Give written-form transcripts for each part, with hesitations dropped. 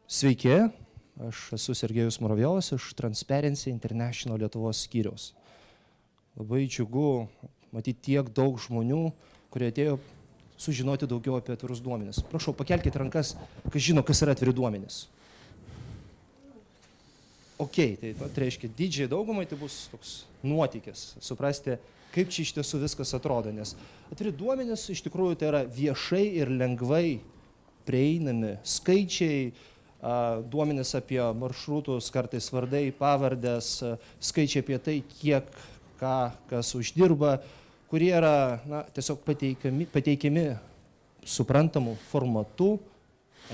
Sveiki, aš esu Sergejus Muravjovas iš Transparency International Lietuvos skyriaus. Labai džiugu matyti tiek daug žmonių, kurie atėjo sužinoti daugiau apie atvirus duomenis. Prašau, pakelkite rankas, kas žino, kas yra atviri duomenys. Ok, tai reiškia, didžiai daugumai tai bus toks nuotykis, suprasti, kaip čia iš tiesų viskas atrodo, nes atviri duomenys iš tikrųjų tai yra viešai ir lengvai prieinami skaičiai, duomenys apie maršrutus, kartais vardai, pavardės, skaičiai apie tai, kiek kas uždirba, kurie yra tiesiog pateikiami suprantamų formatu,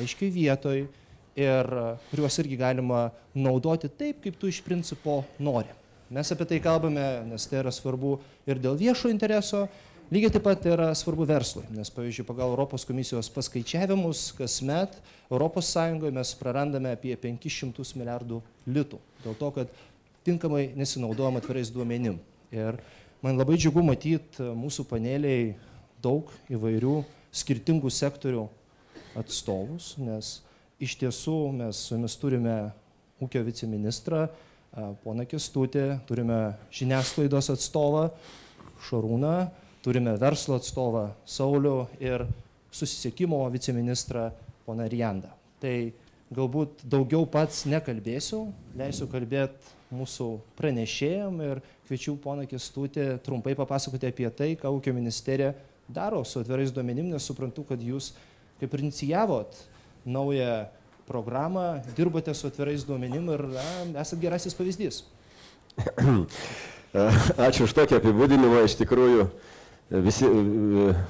aiškiai vietoj ir kuriuos irgi galima naudoti taip, kaip tu iš principo nori. Mes apie tai kalbame, nes tai yra svarbu ir dėl viešo intereso, lygiai taip pat yra svarbu verslui, nes, pavyzdžiui, pagal Europos komisijos paskaičiavimus, kasmet Europos Sąjungoje mes prarandame apie 500 milijardų litų, dėl to, kad tinkamai nesinaudojam atvirais duomenim. Ir man labai džiugu matyti mūsų paneliai daug įvairių skirtingų sektorių atstovus, nes iš tiesų mes su jumis turime ūkio viceministrą, poną Kęstutį, turime žiniasklaidos atstovą Šarūną, turime verslo atstovą Saulių ir susisiekimo viceministrą poną Riandą. Tai galbūt daugiau pats nekalbėsiu, leisiu kalbėti mūsų pranešėjam ir kviečiu poną Kęstutį trumpai papasakoti apie tai, ką ūkio ministerija daro su atvirais duomenim, nes suprantu, kad jūs kaip ir inicijavot naują programą, dirbote su atvirais duomenim ir esat gerasis pavyzdys. Ačiū už tokį apibūdinimą. Iš tikrųjų, visi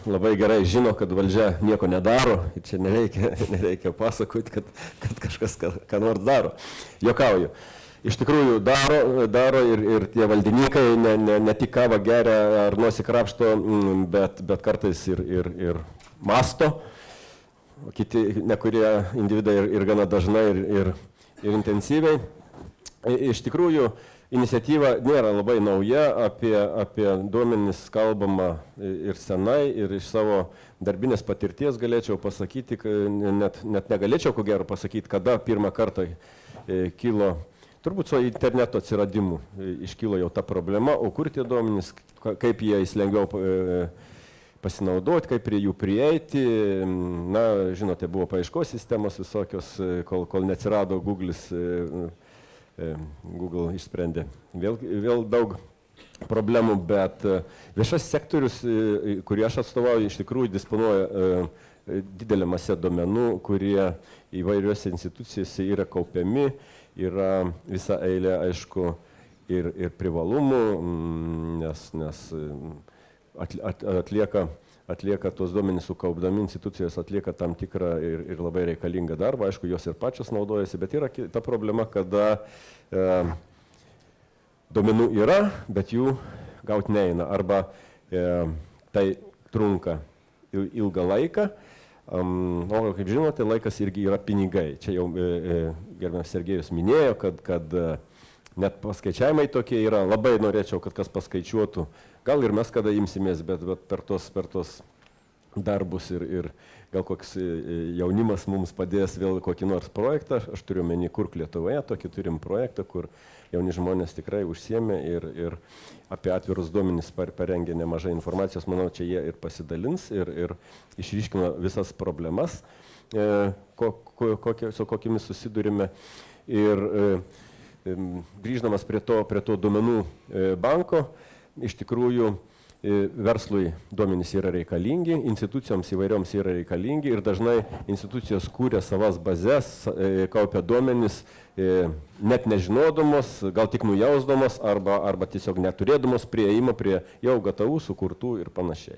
labai gerai žino, kad valdžia nieko nedaro. Ir čia nereikia pasakoti, kad kažkas ką nors daro. Juokauju. Iš tikrųjų daro ir tie valdininkai ne tik kavą geria ar nosį krapšto, bet kartais ir masto. Kiti nekurie individai ir gana dažnai ir intensyviai. Iš tikrųjų, iniciatyva nėra labai nauja, apie duomenis kalbama ir senai, ir iš savo darbinės patirties galėčiau pasakyti, net negalėčiau ko gero pasakyti, kada pirmą kartą kilo, turbūt su interneto atsiradimu iškilo jau ta problema, o kur tie duomenys, kaip jie lengviau pasinaudoti, kaip prie jų prieiti. Na, žinote, buvo paieškos sistemos visokios, kol neatsirado Google'is. Google išsprendė vėl daug problemų, bet viešas sektorius, kurį aš atstovauju, iš tikrųjų disponuoja didelę masę duomenų, kurie įvairiuose institucijose yra kaupiami, yra visa eilė, aišku, ir privalumų, nes atlieka tos duomenys sukaupdami, institucijos atlieka tam tikrą ir labai reikalingą darbą, aišku, jos ir pačios naudojasi, bet yra ta problema, kada duomenų yra, bet jų gauti neina, arba tai trunka ilgą laiką, o kaip žinote, laikas irgi yra pinigai. Čia jau gerbiamas Sergejus minėjo, kad net paskaičiavimai tokie yra, labai norėčiau, kad kas paskaičiuotų. Gal ir mes kada imsimės, bet per tos darbus ir gal koks jaunimas mums padės vėl kokį nors projektą. Aš turiu omeny Kurk Lietuvoje, tokį turim projektą, kur jauni žmonės tikrai užsiėmė ir apie atvirus duomenis parengė nemažai informacijos. Manau, čia jie ir pasidalins ir išryškino visas problemas, su kokiamis susidurime. Ir grįždamas prie to duomenų banko, iš tikrųjų verslui duomenys yra reikalingi, institucijoms įvairioms yra reikalingi ir dažnai institucijos kūrė savas bazės, kaupia duomenys net nežinodamos, gal tik nujausdamos arba tiesiog neturėdamos prieimo prie jau gatavų, sukurtų ir panašiai.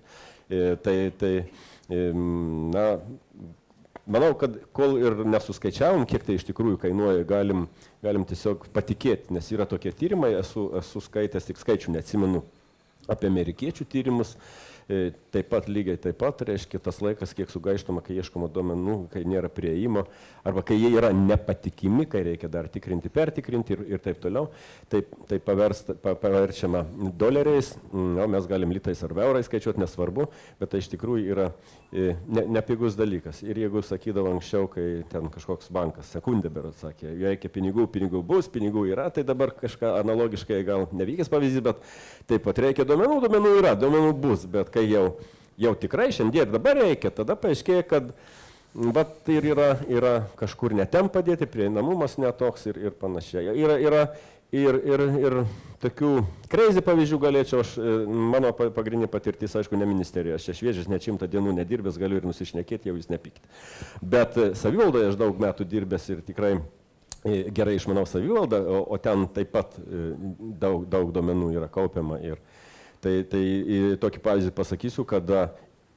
Manau, kad kol ir nesuskaičiavom, kiek tai iš tikrųjų kainuoja, galim tiesiog patikėti, nes yra tokie tyrimai, esu skaitęs, tik skaičių neatsimenu, apie amerikiečių tyrimus, taip pat lygiai taip pat, reiškia tas laikas, kiek sugaištama, kai ieškoma duomenų, kai nėra prieimo, arba kai jie yra nepatikimi, kai reikia dar tikrinti, pertikrinti ir taip toliau, tai paverčiama doleriais, o mes galim litais ar eurais skaičiuoti, nesvarbu, bet tai iš tikrųjų yra nepigus dalykas. Ir jeigu sakydavo anksčiau, kai ten kažkoks bankas, sekundė berods sakė, reikia pinigų bus, pinigų yra, tai dabar kažką analogiškai gal nevykęs pavyzdys, bet taip pat reikia duomenų yra, duomenų bus, bet kai jau tikrai šiandien ir dabar reikia, tada paaiškėja, kad vat ir yra kažkur netem padėti, prieinamumas netoks ir panašiai. Ir tokių crazy pavyzdžių galėčiau, mano pagrindinė patirtis, aišku, ne ministerijoje, aš čia šviežias, net 100 dienų nedirbęs, galiu ir nusišnekėti, jau jūs nepykite. Bet savivaldoje aš daug metų dirbęs ir tikrai gerai išmanau savivaldą, o ten taip pat daug duomenų yra kaupiama. Tai tokį pavyzdį pasakysiu, kada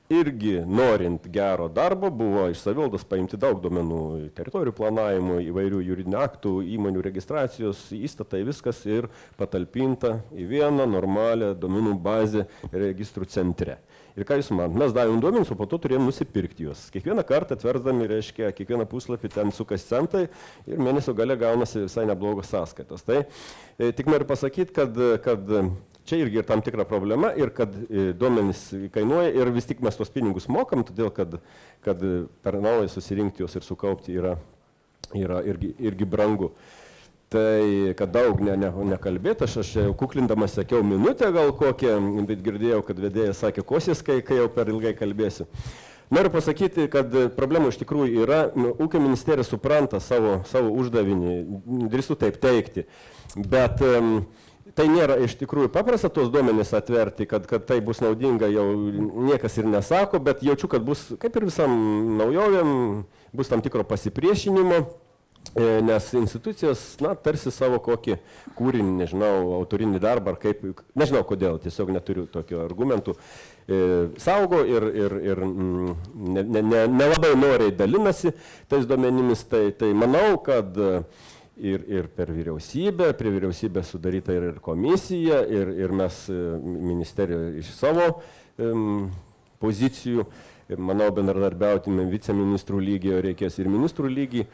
irgi norint gero darbo buvo iš savivaldos paimti daug duomenų, teritorijų planavimo, įvairių juridinių aktų, įmonių registracijos, įstatai, viskas ir patalpinta į vieną normalią duomenų bazę registrų centre. Ir ką jūs man, mes davėm duomenys, o po to turėjom nusipirkti juos. Kiekvieną kartą atversdami, reiškia, kiekvieną puslapį ten sukas centai ir mėnesio gale gaunasi visai neblogos sąskaitos. Tai tik noriu pasakyti, kad čia irgi ir tam tikra problema ir kad duomenys kainuoja ir vis tik mes tos pinigus mokam, todėl kad per naują susirinkti juos ir sukaupti yra irgi brangu. Tai, kad daug nekalbėti, aš jau kuklindamas sakiau minutę gal kokią, bet girdėjau, kad vedėjas sakė kosis, kai jau per ilgai kalbėsiu. Noriu pasakyti, kad problemų iš tikrųjų yra, ūkio ministerija supranta savo uždavinį, drįstu taip teikti, bet tai nėra iš tikrųjų paprasta tos duomenys atverti, kad tai bus naudinga, jau niekas ir nesako, bet jaučiu, kad bus, kaip ir visam naujovėm, bus tam tikro pasipriešinimo. Nes institucijos, tarsi savo kokį kūrinį, nežinau, autorinį darbą, ar kaip, nežinau kodėl, tiesiog neturiu tokių argumentų, saugo ir nelabai noriai dalinasi tais duomenimis, tai manau, kad ir per vyriausybę, prie vyriausybės sudaryta ir komisija, ir mes ministerijoje iš savo pozicijų, manau, bendradarbiautumėm viceministrų lygio, reikės ir ministrų lygį,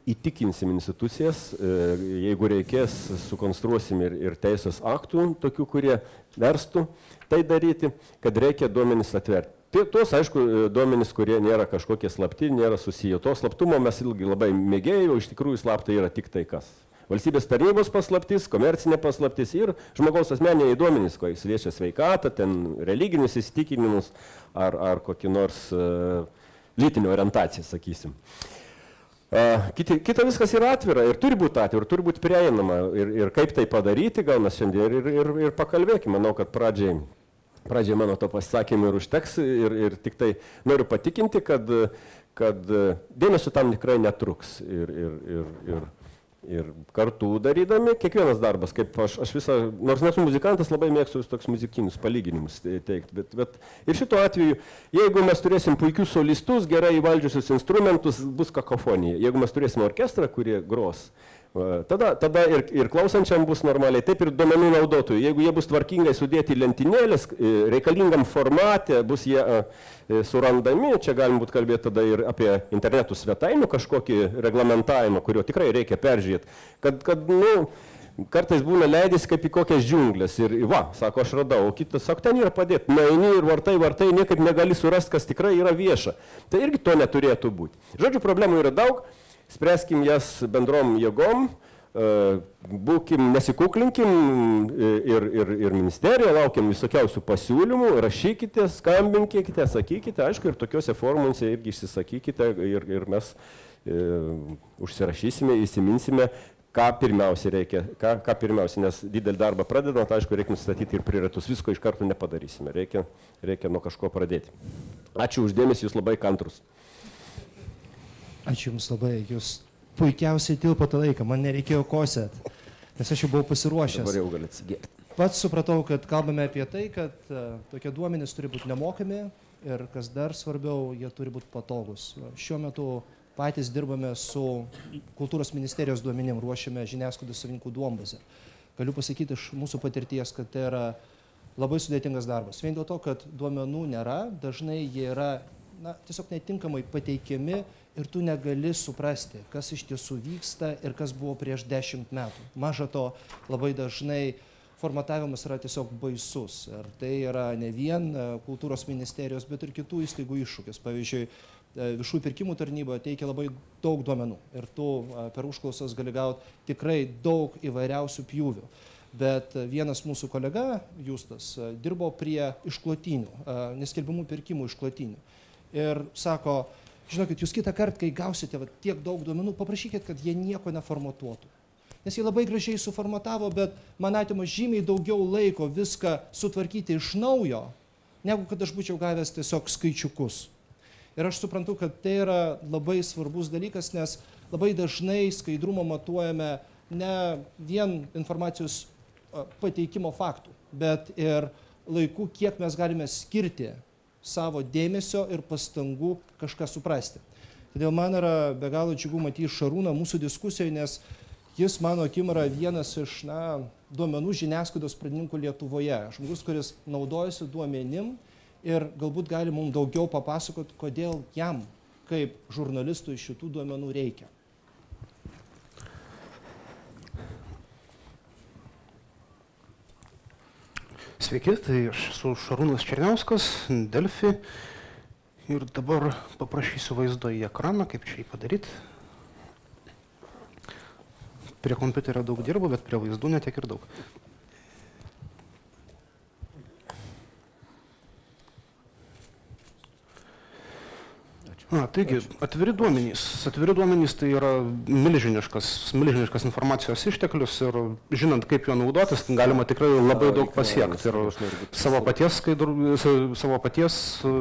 įtikinsim institucijas, jeigu reikės, sukonstruosim ir teisės aktų, tokių, kurie verstų tai daryti, kad reikia duomenis atverti. Tai tos, aišku, duomenys, kurie nėra kažkokie slapti, nėra susiję. To slaptumo mes ilgai labai mėgėjau, iš tikrųjų slapta yra tik tai kas. Valstybės tarnybos paslaptis, komercinė paslaptis ir žmogaus asmeniniai duomenys, ko jis liečia sveikatą, ten religinius įsitikinimus ar kokį nors lytinį orientaciją, sakysim. Kita viskas yra atvira ir turi būti atvira, turi būti prieinama ir kaip tai padaryti, gal mes šiandien ir pakalbėkime. Manau, kad pradžiai mano to pasisakymų ir užteks ir tik tai noriu patikinti, kad dėmesio tam tikrai netruks ir kartu darydami, kiekvienas darbas, kaip aš visą, nors nesu muzikantas, labai mėgstu toks muzikinius palyginimus teikti, bet ir šituo atveju, jeigu mes turėsim puikius solistus, gerai įvaldžiusius instrumentus, bus kakofonija. Jeigu mes turėsim orkestrą, kurie gros, tada ir klausančiam bus normaliai, taip ir duomenų naudotojų. Jeigu jie bus tvarkingai sudėti lentynėlės, reikalingam formate, bus jie surandami, čia galim būt kalbėti tada ir apie internetų svetainių kažkokį reglamentavimą, kurio tikrai reikia peržiūrėti, kad kartais būna leidys kaip į kokias džiunglės ir sako, aš radau, o kitas sako, ten yra padėti, nueini ir vartai, niekaip negali surasti, kas tikrai yra vieša. Tai irgi to neturėtų būti. Žodžiu, problemų yra daug. Spręskim jas bendrom jėgom, nesikuklinkim ir ministeriją, laukiam visokiausių pasiūlymų, rašykite, skambinkite, sakykite, aišku, ir tokiuose forumuose irgi išsisakykite ir mes užsirašysime, įsiminsime, ką pirmiausia reikia, ką pirmiausia, nes didelį darbą pradedant, aišku, reikia nustatyti ir prioritetus, visko iš karto nepadarysime, reikia nuo kažko pradėti. Ačiū uždėmesį, jūs labai kantrus. Ačiū Jums labai, Jūs puikiausiai tilpote laiką, man nereikėjo kosėt, nes aš jau buvau pasiruošęs. Dabar jau gali atsigėrti. Pats supratau, kad kalbame apie tai, kad tokie duomenys turi būti nemokami ir, kas dar svarbiau, jie turi būti patogus. Šiuo metu patys dirbame su Kultūros ministerijos duomenim, ruošiame žiniasklaidos savininkų duombazę. Galiu pasakyti iš mūsų patirties, kad tai yra labai sudėtingas darbas. Vien dėl to, kad duomenų nėra, dažnai jie yra tiesiog netinkamai pateikiami ir tu negali suprasti, kas iš tiesų vyksta ir kas buvo prieš 10 metų. Maža to, labai dažnai formatavimas yra tiesiog baisus. Ir tai yra ne vien kultūros ministerijos, bet ir kitų įstaigų iššūkis. Pavyzdžiui, viešųjų pirkimų tarnyba teikia labai daug duomenų ir tu per užklausas gali gauti tikrai daug įvairiausių pjūvių. Bet vienas mūsų kolega, Justas, dirbo prie išklotinių, neskelbimų pirkimų išklotinių. Ir sako, žinokit, jūs kitą kartą, kai gausite tiek daug duomenų, paprašykit, kad jie nieko neformatuotų. Nes jie labai gražiai suformatavo, bet man atima žymiai daugiau laiko viską sutvarkyti iš naujo, negu kad aš būčiau gavęs tiesiog skaičiukus. Ir aš suprantu, kad tai yra labai svarbus dalykas, nes labai dažnai skaidrumą matuojame ne vien informacijos pateikimo faktų, bet ir laikų, kiek mes galime skirti savo dėmesio ir pastangų kažką suprasti. Todėl man yra be galo džiugu matyti Šarūną mūsų diskusijoje, nes jis, mano akim, yra vienas iš duomenų žiniasklaidos pradininkų Lietuvoje. Žmogus, kuris naudojasi duomenim ir galbūt gali mums daugiau papasakoti, kodėl jam, kaip žurnalistui, šitų duomenų reikia. Sveiki, tai aš esu Šarūnas Černiauskas, Delfi, ir dabar paprašysiu vaizdo į ekraną, kaip čia jį padaryti. Prie kompiuterio daug dirbu, bet prie vaizdų netiek ir daug. Taigi, atviri duomenys. Atviri duomenys tai yra milžiniškas informacijos išteklius ir žinant, kaip jo naudotis, galima tikrai labai daug pasiekti ir savo paties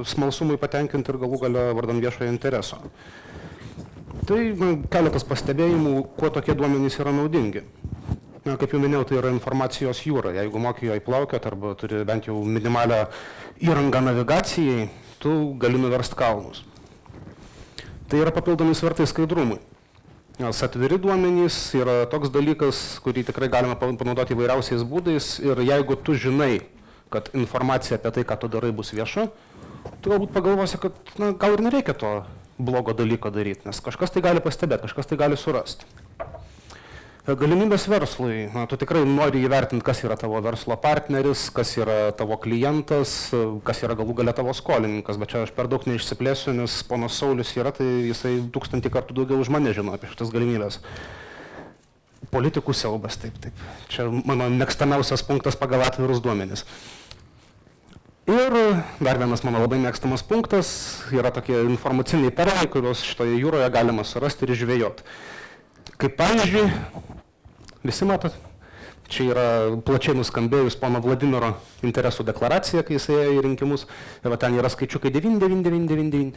smalsumui patenkinti ir galų gale vardan viešojo intereso. Tai keletas pastebėjimų, kuo tokie duomenys yra naudingi. Kaip jau minėjau, tai yra informacijos jūra. Jeigu moki joje plaukiot arba turi bent jau minimalią įrangą navigacijai, tu gali nuverst kalnus. Tai yra papildomi svertai skaidrumui. Nes atviri duomenys yra toks dalykas, kurį tikrai galima panaudoti įvairiausiais būdais ir jeigu tu žinai, kad informacija apie tai, ką tu darai, bus vieša, tu galbūt pagalvosi, kad gal ir nereikia to blogo dalyko daryti, nes kažkas tai gali pastebėti, kažkas tai gali surasti. Galimybės verslui. Tu tikrai nori įvertinti, kas yra tavo verslo partneris, kas yra tavo klientas, kas yra galų gale tavo skolininkas, bet čia aš per daug neišsiplėsiu, nes ponas Saulius yra, tai jisai 1000 kartų daugiau už mane žino apie šitas galimybės. Politikų siaubas, taip. Čia mano mėgstamiausias punktas pagal atvirus duomenis. Ir dar vienas mano labai mėgstamas punktas yra tokie informaciniai perlai, kuriuos šitoje jūroje galima surasti ir žvejoti. Kaip pavyzdžiui, visi matot, čia yra plačiai nuskambėjus pono Vladimiro interesų deklaracija, kai jis ėjo į rinkimus, ir ten yra skaičiukai 9.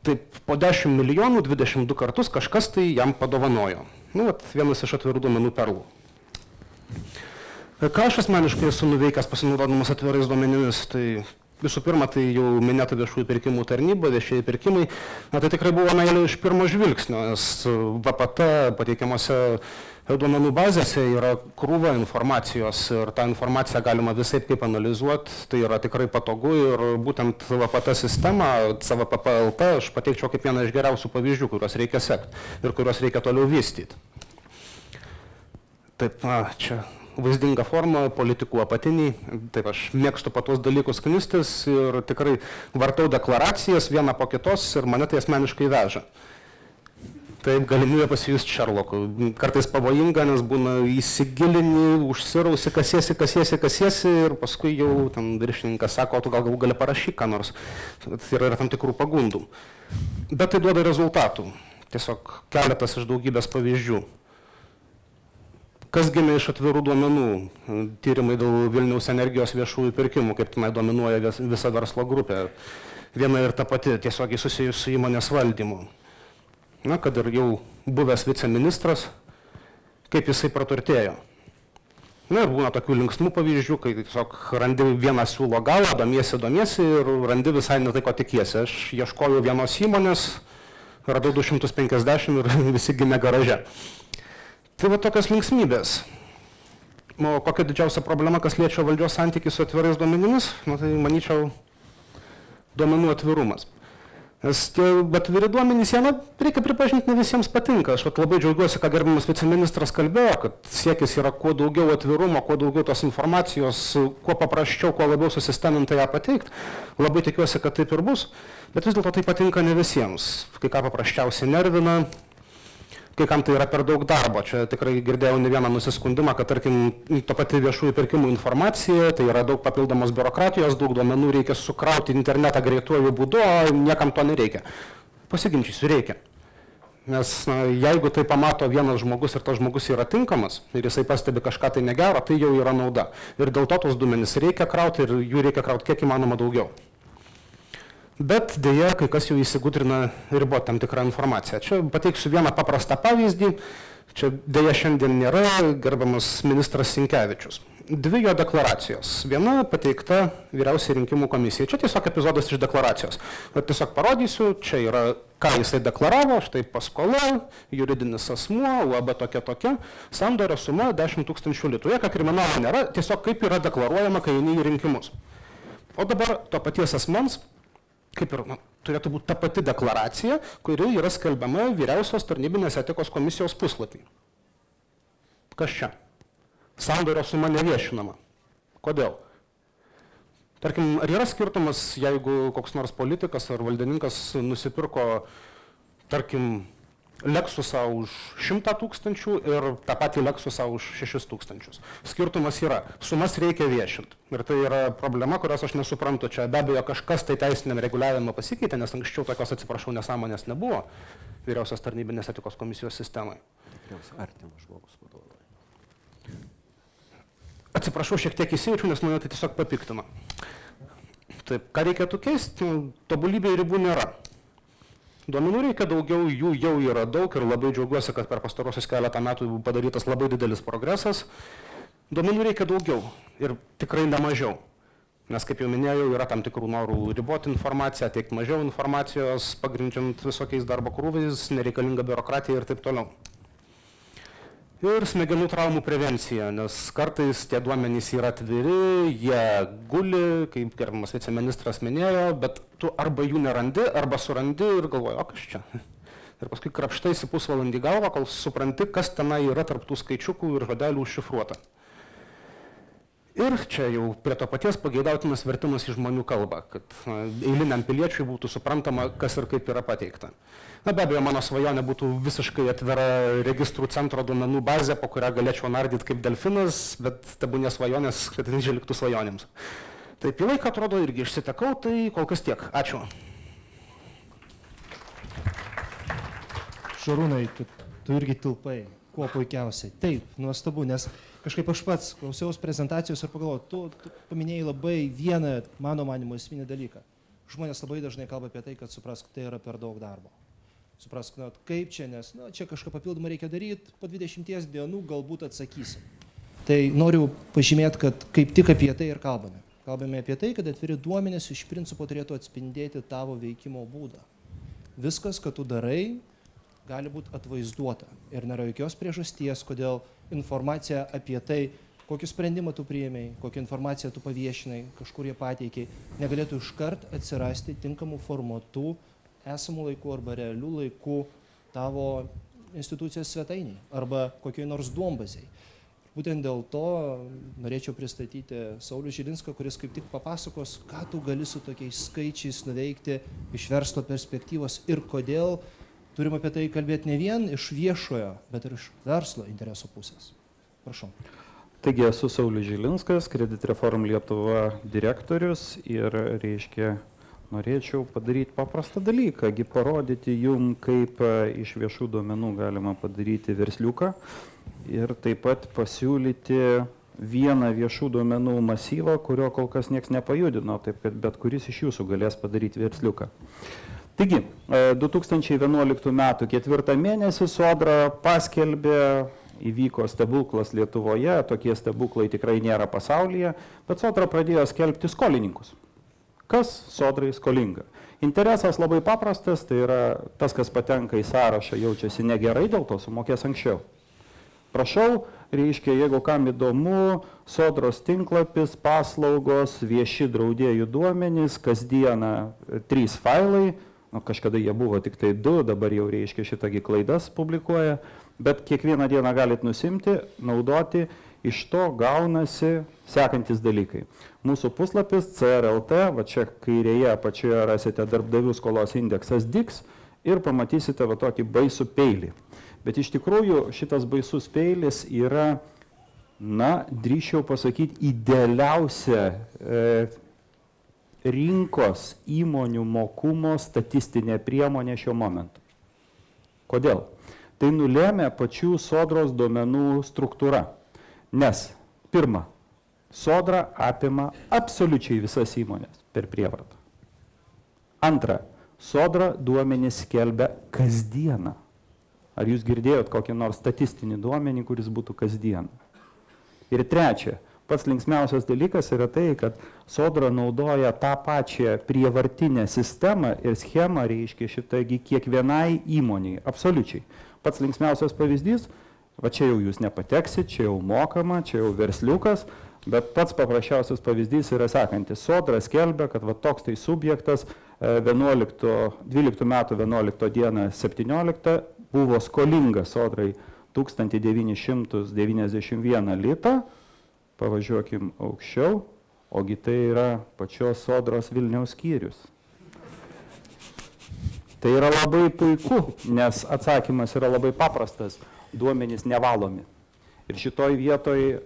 Taip, po 10 milijonų 22 kartus kažkas tai jam padovanojo. Vienas iš atvirų duomenų perlų. Ką aš asmeniškai esu nuveikęs pasinaudodamas atvirais duomenimis, tai visų pirma, tai jau minėta viešųjų pirkimų tarnyba, viešieji pirkimai, tai tikrai buvo meilė iš pirmo žvilgsnio, nes VPT pateikiamose duomenų bazėse yra krūva informacijos ir tą informaciją galima visaip kaip analizuoti, tai yra tikrai patogu ir būtent VPT sistemą, CVPP LT, aš pateikčiau kaip vieną iš geriausių pavyzdžių, kuriuos reikia sekti ir kuriuos reikia toliau vystyti. Taip, čia vaizdinga forma, politikų apatiniai, taip aš mėgstu po tuos dalykus knistis ir tikrai vartau deklaracijas vieną po kitos ir mane tai asmeniškai veža. Taip, galimybė pasijusti Šerloku. Kartais pavojinga, nes būna įsigilini, užsirausi, kasiesi ir paskui jau ten viršininkas sako, tu gal gali parašyk ką nors. Yra tam tikrų pagundų. Bet tai duoda rezultatų. Tiesiog keletas iš daugybės pavyzdžių. Kas gimė iš atvirų duomenų? Tyrimai dėl Vilniaus energijos viešųjų pirkimų, kaip tenai dominuoja visa verslo grupė. Viena ir ta pati, tiesiogiai susijus su įmonės valdymu. Kad ir jau buvęs viceministras, kaip jisai praturtėjo. Ir būna tokių linksmų pavyzdžių, kai tiesiog randi vieną siūlo galą, domiesi ir randi visai ne tai, ko tikiesi. Aš ieškojau vienos įmonės, radau 250 ir visi gimė garaže. Tai va tokios linksmybės. kokia didžiausia problema, kas liečia valdžios santykių su atvirais duomenimis, tai manyčiau duomenų atvirumas. Nes tie atviri duomenys, reikia pripažinti, ne visiems patinka. Aš labai džiaugiuosi, kad gerbiamas viceministras kalbėjo, kad siekis yra kuo daugiau atvirumo, kuo daugiau tos informacijos, kuo paprasčiau, kuo labiau susistemintai ją pateikti. Labai tikiuosi, kad taip ir bus, bet vis dėlto tai patinka ne visiems. Kai ką paprasčiausiai nervina, kai kam tai yra per daug darbo. Čia tikrai girdėjau ne vieną nusiskundimą, kad tarkim, to pati viešųjų pirkimų informacija, tai yra daug papildomos biurokratijos, daug duomenų reikia sukrauti internetą greituoju būdu, o niekam to nereikia. Pasiginčysiu, reikia. Nes jeigu tai pamato vienas žmogus ir tas žmogus yra tinkamas ir jisai pastebi kažką tai negero, tai jau yra nauda. Ir dėl to tos duomenys reikia krauti ir jų reikia krauti kiek įmanoma daugiau. Bet dėja, kai kas jau įsigudrina riboti tam tikrą informaciją. Čia pateiksiu vieną paprastą pavyzdį. Čia dėja šiandien nėra gerbiamas ministras Sinkevičius. Dvi jo deklaracijos. Viena pateikta Vyriausiai rinkimų komisijai. Čia tiesiog epizodas iš deklaracijos. Tiesiog parodysiu, čia yra, ką jisai deklaravo, štai paskola, juridinis asmuo, UAB tokia, sandorio suma 10 000 litų. Jokio kriminalo nėra, tiesiog kaip yra deklaruojama, kai eini į rinkimus. O dabar to paties asmens, kaip ir turėtų būti ta pati deklaracija, kuri yra skelbiama Vyriausios tarnybinės etikos komisijos puslapį. Kas čia? Sandorio suma neviešinama. Kodėl? Tarkim, ar yra skirtumas, jeigu koks nors politikas ar valdininkas nusipirko, tarkim, Lexusą už 100 000 ir tą patį Lexusą už 6 000. Skirtumas yra, sumas reikia viešinti. Ir tai yra problema, kurios aš nesuprantu. Čia be abejo kažkas tai teisiniam reguliavimo pasikeitė, nes anksčiau tokios, atsiprašau, nesąmonės nebuvo Vyriausios tarnybinės etikos komisijos sistemai. Artimas žmogus vadovauja. Atsiprašau, šiek tiek įsijaučiu, nes mane tai tiesiog papiktino. Taip, ką reikėtų keisti? Tobulybė ribų nėra. Duomenų reikia daugiau, jų jau yra daug ir labai džiaugiuosi, kad per pastarosius keletą metų padarytas labai didelis progresas. Duomenų reikia daugiau ir tikrai ne mažiau. Nes, kaip jau minėjau, yra tam tikrų norų riboti informaciją, teikti mažiau informacijos, pagrindžiant visokiais darbo krūviais, nereikalinga biurokratija ir taip toliau. Ir smegenų traumų prevencija, nes kartais tie duomenys yra atviri, jie guli, kaip gerbiamas viceministras minėjo, bet tu arba jų nerandi, arba surandi ir galvoji, o kas čia? Ir paskui krapštaisi pusvalandį galvą, kol supranti, kas tenai yra tarp tų skaičiukų ir žodelių užšifruota. Ir čia jau prie to paties pageidautinas vertimas į žmonių kalbą, kad eiliniam piliečiui būtų suprantama, kas ir kaip yra pateikta. Na be abejo, mano svajonė būtų visiškai atvira registrų centro duomenų bazė, po kurią galėčiau nardyti kaip delfinas, bet tebūnė svajonės, kad tai liktų svajonėms. Taip, į laiką atrodo irgi išsitekau, tai kol kas tiek. Ačiū. Šarūnai, tu irgi tilpai, kuo puikiausiai. Taip, nuostabu, nes kažkaip aš pats klausiaus prezentacijos ir pagalvojau, tu paminėjai labai vieną, mano manimo, esminį dalyką. Žmonės labai dažnai kalba apie tai, kad suprask, tai yra per daug darbo. Suprask, kaip čia, nes čia kažką papildomą reikia daryti, po 20 dienų galbūt atsakysim. Tai noriu pažymėti, kad kaip tik apie tai ir kalbame. Kalbame apie tai, kad atviri duomenys iš principo turėtų atspindėti tavo veikimo būdą. Viskas, ką tu darai, gali būti atvaizduota. Ir nėra jokios priežasties, kodėl informacija apie tai, kokį sprendimą tu priėmei, kokią informaciją tu paviešinai, kažkur jie pateikiai, negalėtų iškart atsirasti tinkamų formatų esamų laikų arba realių laikų tavo institucijos svetainiai arba kokioj nors duombaziai. Būtent dėl to norėčiau pristatyti Saulių Žilinską, kuris kaip tik papasakos, ką tu gali su tokiais skaičiais nuveikti iš verslo perspektyvos ir kodėl turim apie tai kalbėti ne vien iš viešojo, bet ir iš verslo interesų pusės. Prašau. Taigi esu Saulius Žilinskas, Credit Reform Lietuva direktorius ir, reiškia, norėčiau padaryti paprastą dalyką, parodyti jum, kaip iš viešų duomenų galima padaryti versliuką ir taip pat pasiūlyti vieną viešų duomenų masyvą, kurio kol kas nieks nepajudino, taip kad bet kuris iš jūsų galės padaryti versliuką. Taigi, 2011 m. 4 mėnesį Sodra paskelbė, įvyko stebuklas Lietuvoje, tokie stebuklai tikrai nėra pasaulyje, bet Sodra pradėjo skelbti skolininkus. Kas Sodrai skolinga? Interesas labai paprastas, tai yra tas, kas patenka į sąrašą, jaučiasi negerai, dėl to sumokės anksčiau. Prašau, reiškia, jeigu kam įdomu, Sodros tinklapis, paslaugos, vieši draudėjų duomenys, kasdieną 3 failai, kažkada jie buvo tik tai 2, dabar jau reiškia šitągi klaidas publikuoja, bet kiekvieną dieną galit nusimti, naudoti, iš to gaunasi sekantis dalykai. Mūsų puslapis CRLT, va čia kairėje apačioje rasite darbdavių skolos indeksas DIX ir pamatysite va tokį baisų peilį. Bet iš tikrųjų šitas baisus peilis yra, drįsčiau pasakyti, idealiausia rinkos įmonių mokumo statistinė priemonė šiuo momentu. Kodėl? Tai nulėmė pačių Sodros duomenų struktūra. Nes, pirma, Sodra apima absoliučiai visas įmonės per prievartą. Antra, Sodra duomenys skelbia kasdieną. Ar jūs girdėjot kokį nors statistinį duomenį, kuris būtų kasdieną? Ir trečia, pats linksmiausias dalykas yra tai, kad Sodra naudoja tą pačią prievartinę sistemą ir schemą, reiškia šitągi kiekvienai įmoniai, absoliučiai. Pats linksmiausias pavyzdys, va čia jau jūs nepateksit, čia jau mokama, čia jau versliukas, bet pats paprasčiausias pavyzdys yra sekantis. Sodra skelbia, kad va toks tai subjektas 12 metų 11 dieną 17 buvo skolingas Sodrai 1991 litą, pavažiuokim aukščiau, ogi tai yra pačios Sodros Vilniaus skyrius. Tai yra labai puiku, nes atsakymas yra labai paprastas, duomenys nevalomi. Ir šitoj vietoj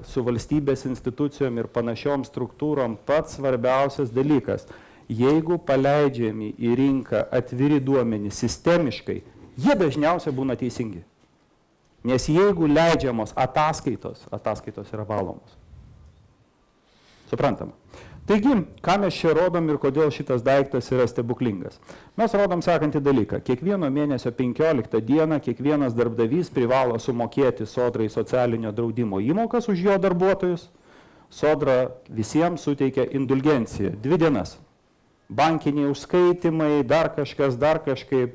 su valstybės institucijom ir panašiom struktūrom pats svarbiausias dalykas, jeigu paleidžiami į rinką atviri duomenys sistemiškai, jie dažniausiai būna teisingi. Nes jeigu leidžiamos ataskaitos yra valomos. Suprantama. Taigi, ką mes čia rodom ir kodėl šitas daiktas yra stebuklingas? Mes rodom sekantį dalyką. Kiekvieno mėnesio 15 dieną kiekvienas darbdavys privalo sumokėti Sodrai socialinio draudimo įmokas už jo darbuotojus. Sodra visiems suteikia indulgenciją 2 dienas. Bankiniai užskaitimai, dar kažkaip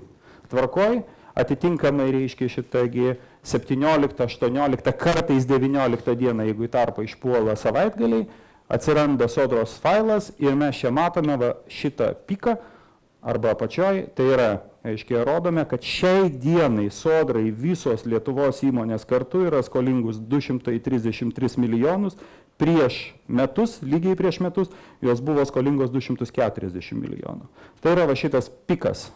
tvarkoj, atitinkamai reiškia šitągi 17, 18, kartais 19 dieną, jeigu į tarpą išpuola savaitgaliai, atsiranda Sodros failas ir mes čia matome va, šitą piką arba apačioj, tai yra, aiškiai rodome, kad šiai dienai Sodrai visos Lietuvos įmonės kartu yra skolingus 233 milijonus, prieš metus, lygiai prieš metus, jos buvo skolingos 240 milijonų. Tai yra va šitas pikas.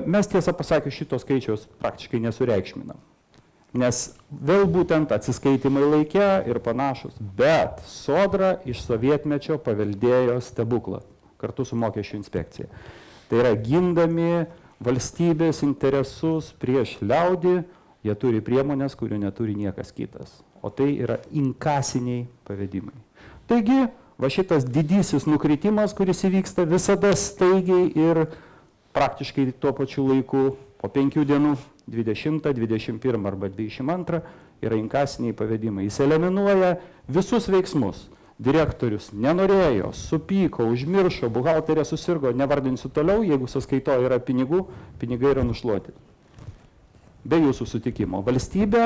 Mes tiesą pasakius šito skaičiaus praktiškai nesureikšminam, nes vėl būtent atsiskaitimai laike ir panašus, bet Sodra iš sovietmečio paveldėjo stebuklą kartu su mokesčių inspekcija. Tai yra gindami valstybės interesus prieš liaudį, jie turi priemonės, kurių neturi niekas kitas, o tai yra inkasiniai pavedimai. Taigi, va šitas didysis nukritimas, kuris įvyksta visada staigiai ir praktiškai tuo pačiu laiku, po 5 dienų, 20, 21 arba 22, yra inkasiniai pavedimai. Jis eliminuoja visus veiksmus. Direktorius nenorėjo, supyko, užmiršo, buhalterė susirgo, nevardinsiu toliau, jeigu sąskaito yra pinigų, pinigai yra nušluoti. Be jūsų sutikimo. Valstybė,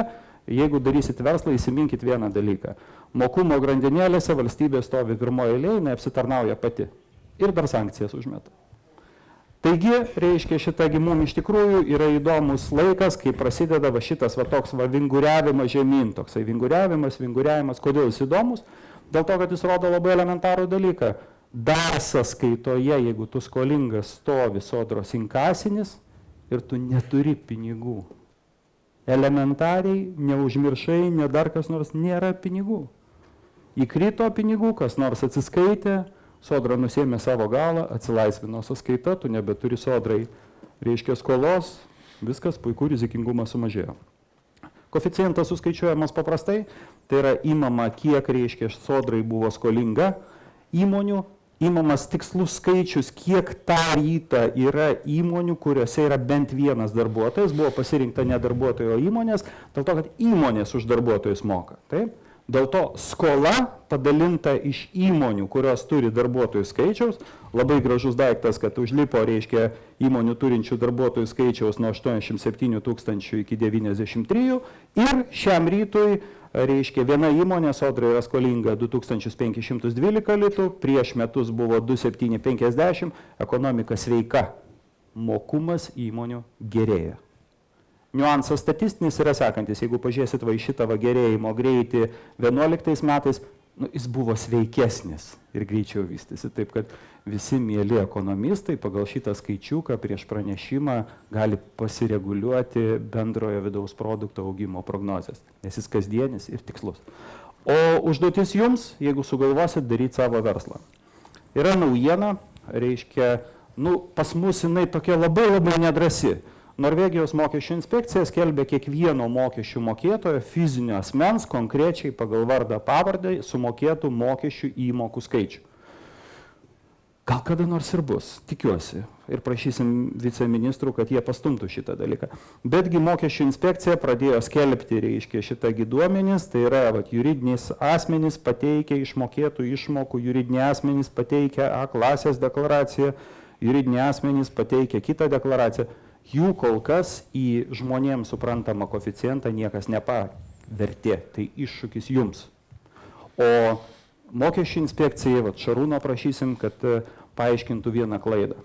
jeigu darysit verslą, įsiminkit vieną dalyką. Mokumo grandinėlėse valstybė stovi pirmoje eilėje, neapsitarnauja pati. Ir dar sankcijas užmeta. Taigi, reiškia, šitągi mums iš tikrųjų yra įdomus laikas, kai prasideda va šitas va toks va vinguriavimas žemyn, toksai vinguriavimas. Kodėl jis įdomus? Dėl to, kad jis rodo labai elementarų dalyką. Dar sąskaitoje, jeigu tu skolingas stovi Sodros inkasinis ir tu neturi pinigų. Elementariai, neužmiršai, ne dar kas nors, nėra pinigų. Įkrito pinigų, kas nors atsiskaitė, Sodra nusėmė savo galą, atsilaisvino sąskaita, tu nebeturi Sodrai, reiškia skolos, viskas puiku, rizikingumas sumažėjo. Koeficientas suskaičiuojamas paprastai, tai yra įmama, kiek reiškia Sodrai buvo skolinga įmonių, įmamas tikslus skaičius, kiek tą rytą yra įmonių, kuriuose yra bent vienas darbuotojas, buvo pasirinkta ne darbuotojo įmonės, dėl to, kad įmonės už darbuotojus moka. Taip? Dėl to skola padalinta iš įmonių, kurios turi darbuotojų skaičiaus, labai gražus daiktas, kad užlipo, reiškia, įmonių turinčių darbuotojų skaičiaus nuo 87 tūkstančių iki 93 ir šiam rytui, reiškia, viena įmonė Sodrai yra skolinga 2512 litų, prieš metus buvo 2750, ekonomika sveika, mokumas įmonių gerėja. Niuansas statistinis yra sekantis, jeigu pažiūrėsit va į šitą gerėjimo greitį 11 metais, jis buvo sveikesnis ir greičiau vystėsi. Taip, kad visi mieli ekonomistai pagal šitą skaičiuką prieš pranešimą gali pasireguliuoti bendrojo vidaus produkto augimo prognozes, nes jis kasdienis ir tikslus. O užduotis jums, jeigu sugalvosit daryti savo verslą. Yra naujiena, reiškia, pas mus jinai tokia labai nedrasi. Norvegijos mokesčių inspekcija skelbia kiekvieno mokesčių mokėtojo fizinio asmens konkrečiai pagal vardą pavardę sumokėtų mokesčių įmokų skaičių. Gal kada nors ir bus, tikiuosi. Ir prašysim viceministrų, kad jie pastumtų šitą dalyką. Betgi mokesčių inspekcija pradėjo skelbti, reiškia, šitą duomenis, tai yra juridiniais asmenys pateikia išmokėtų išmokų, juridiniai asmenys pateikia A klasės deklaraciją, juridiniai asmenys pateikia kitą deklaraciją. Jų kol kas į žmonėms suprantamą koeficientą niekas nepavertė, tai iššūkis jums. O mokesčių inspekcijai, Šarūno prašysim, kad paaiškintų vieną klaidą.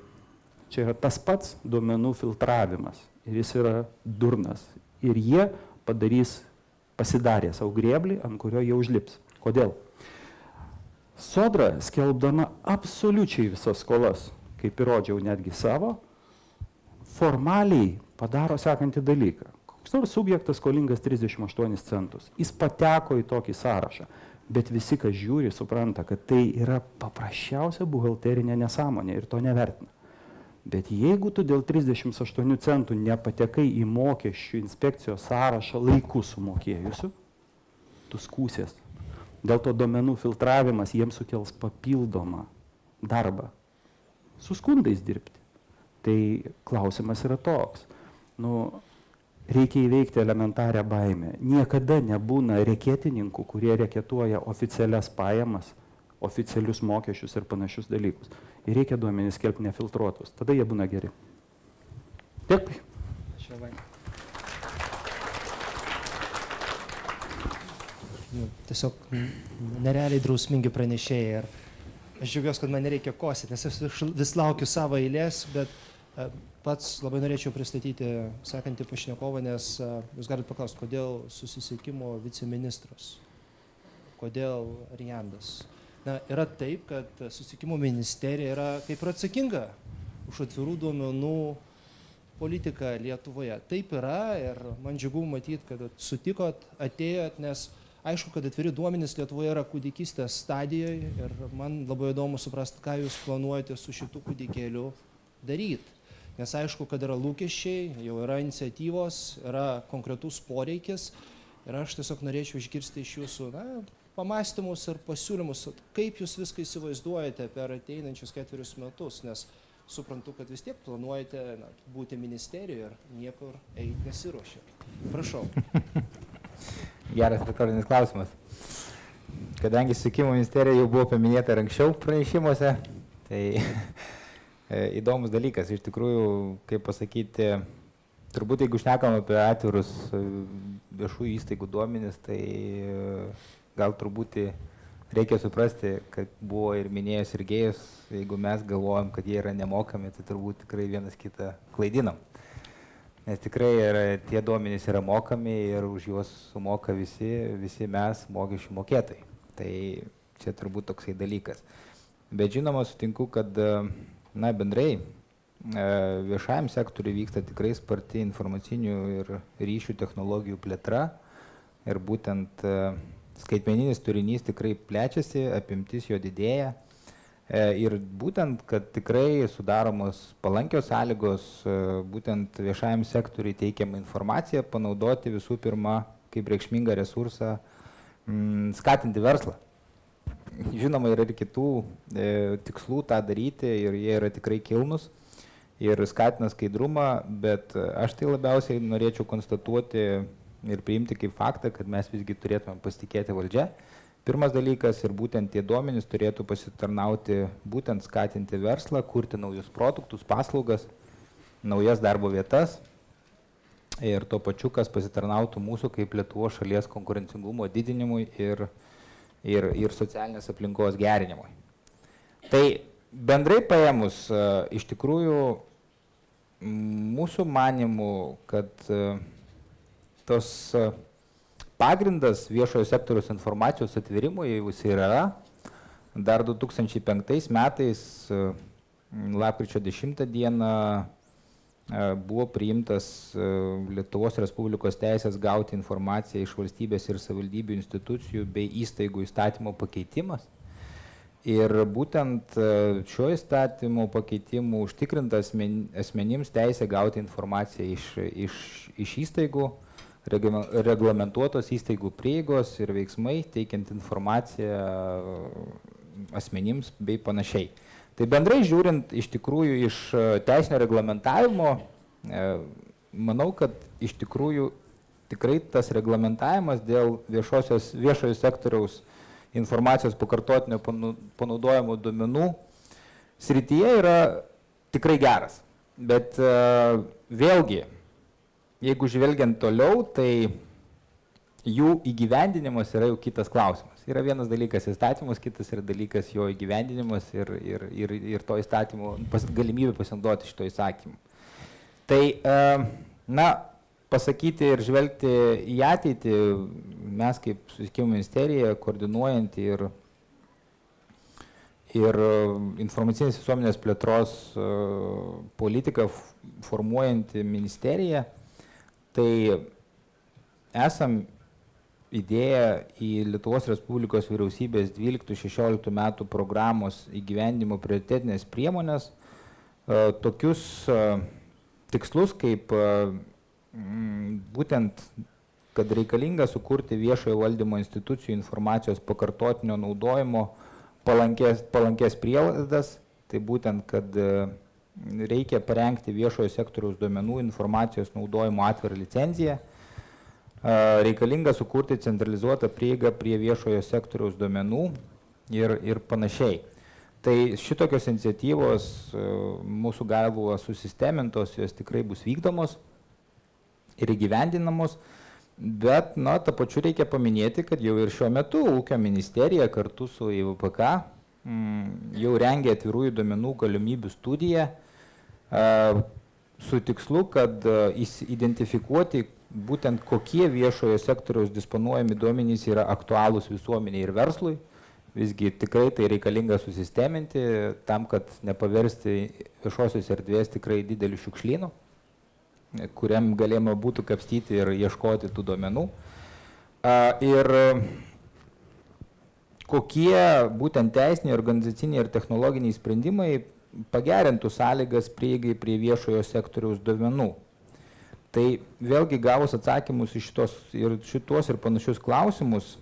Čia yra tas pats duomenų filtravimas ir jis yra durnas. Ir jie pasidarė savo grėblį, ant kurio jie užlips. Kodėl? Sodra, skelbdama absoliučiai visas skolas, kaip įrodžiau netgi savo, formaliai padaro sekantį dalyką. Koks nors subjektas skolingas 38 centus. Jis pateko į tokį sąrašą, bet visi, kas žiūri, supranta, kad tai yra paprasčiausia buhalterinė nesąmonė ir to nevertina. Bet jeigu tu dėl 38 centų nepatekai į mokesčių inspekcijos sąrašą laiku sumokėjusių, tu skūsies. Dėl to duomenų filtravimas jiems sukels papildomą darbą. Su skundais dirbti. Tai klausimas yra toks. Reikia įveikti elementarią baimę. Niekada nebūna reketininkų, kurie reketuoja oficialias pajamas, oficialius mokesčius ir panašius dalykus. Ir reikia duomenys skelbti nefiltruotus. Tada jie būna geri. Dėkui. Tiesiog nerealiai drausmingi pranešėjai. Ir aš džiaugiuosi, kad man nereikia kosyti, nes aš vis laukiu savo eilės, bet pats labai norėčiau pristatyti sekantį pašnekovą, nes jūs galite paklausti, kodėl susisiekimo viceministras, kodėl Rijandas. Yra taip, kad susisiekimo ministerija yra kaip ir atsakinga už atvirų duomenų politiką Lietuvoje. Taip yra ir man džiugu matyti, kad sutikot, atėjot, nes aišku, kad atviri duomenys Lietuvoje yra kūdikystės stadijoje ir man labai įdomu suprasti, ką jūs planuojate su šitų kūdikėliu daryti. Nes aišku, kad yra lūkesčiai, jau yra iniciatyvos, yra konkretus poreikis ir aš tiesiog norėčiau išgirsti iš jūsų pamąstymus ir pasiūlymus, kaip jūs viską įsivaizduojate per ateinančius 4 metus, nes suprantu, kad vis tiek planuojate būti ministerijoje ir niekur eiti nesiruošia. Prašau. Geras retorinis klausimas. Kadangi susisiekimo ministerija jau buvo paminėta ir anksčiau pranešimuose, tai įdomus dalykas. Iš tikrųjų, kaip pasakyti, turbūt jeigu šnekam apie atvirus viešų įstaigų duomenis, tai gal turbūt reikia suprasti, kad buvo ir minėjęs Sergejus, jeigu mes galvojam, kad jie yra nemokami, tai turbūt tikrai vienas kitą klaidinam. Nes tikrai tie duomenys yra mokami ir už juos sumoka visi mes mokesčių mokėtojai. Tai čia turbūt toksai dalykas. Bet žinoma, sutinku, kad bendrai viešajam sektoriui vyksta tikrai sparti informacinių ir ryšių technologijų plėtra ir būtent skaitmeninis turinys tikrai plečiasi, apimtis jo didėja ir būtent, kad tikrai sudaromos palankios sąlygos būtent viešajam sektoriui teikiamą informaciją panaudoti visų pirma kaip reikšmingą resursą skatinti verslą. Žinoma, yra ir kitų tikslų tą daryti ir jie yra tikrai kilnus ir skatina skaidrumą, bet aš tai labiausiai norėčiau konstatuoti ir priimti kaip faktą, kad mes visgi turėtume pasitikėti valdžia. Pirmas dalykas ir būtent tie duomenys turėtų pasitarnauti, būtent skatinti verslą, kurti naujus produktus, paslaugas, naujas darbo vietas ir tuo pačiu, kas pasitarnautų mūsų kaip Lietuvos šalies konkurencingumo didinimui ir socialinės aplinkos gerinimui. Tai bendrai paėmus, iš tikrųjų, mūsų manimų, kad tos pagrindas viešojo sektoriaus informacijos atvėrimui jau jis yra. Dar 2005 metais, lapkričio 10 dieną, buvo priimtas Lietuvos Respublikos teisės gauti informaciją iš valstybės ir savivaldybių institucijų bei įstaigų įstatymo pakeitimas. Ir būtent šio įstatymo pakeitimų užtikrinta asmenims teisė gauti informaciją iš įstaigų, reglamentuotos įstaigų prieigos ir veiksmai, teikiant informaciją asmenims bei panašiai. Tai bendrai žiūrint, iš tikrųjų, iš teisinio reglamentavimo, manau, kad iš tikrųjų tikrai tas reglamentavimas dėl viešojo sektoriaus informacijos pakartotinio panaudojimo duomenų srityje yra tikrai geras. Bet vėlgi, jeigu žvelgiant toliau, tai jų įgyvendinimas yra jau kitas klausimas. Yra vienas dalykas įstatymas, kitas yra dalykas jo įgyvendinimas ir to įstatymo galimybė pasinaudoti šito įsakymu. Tai, pasakyti ir žvelgti į ateitį, mes kaip Susisiekimo ministerija, koordinuojant ir informacinės visuomenės plėtros politiką formuojanti ministerija, tai esam įdėję į Lietuvos Respublikos vyriausybės 12-16 metų programos įgyvendinimo prioritetinės priemonės tokius tikslus, kaip būtent, kad reikalinga sukurti viešojo valdymo institucijų informacijos pakartotinio naudojimo palankės prielaidas, tai būtent, kad reikia parengti viešojo sektoriaus duomenų informacijos naudojimo atvirą licenciją, reikalinga sukurti centralizuotą prieigą prie viešojo sektoriaus duomenų ir panašiai. Tai šitokios iniciatyvos mūsų galva susistemintos, jos tikrai bus vykdomos ir įgyvendinamos, bet, ta pačiu reikia paminėti, kad jau ir šiuo metu Ūkio ministerija kartu su IVPK jau rengia atvirųjų duomenų galimybių studiją su tikslu, kad identifikuoti būtent kokie viešojo sektoriaus disponuojami duomenys yra aktualūs visuomeniai ir verslui. Visgi tikrai tai reikalinga susisteminti tam, kad nepaversti viešosios erdvės tikrai didelių šiukšlynų, kuriam galima būtų kapstyti ir ieškoti tų duomenų. Ir kokie būtent teisiniai, organizaciniai ir technologiniai sprendimai pagerintų sąlygas prieigai prie viešojo sektoriaus duomenų. Tai vėlgi gavus atsakymus iš šitos ir panašius klausimus,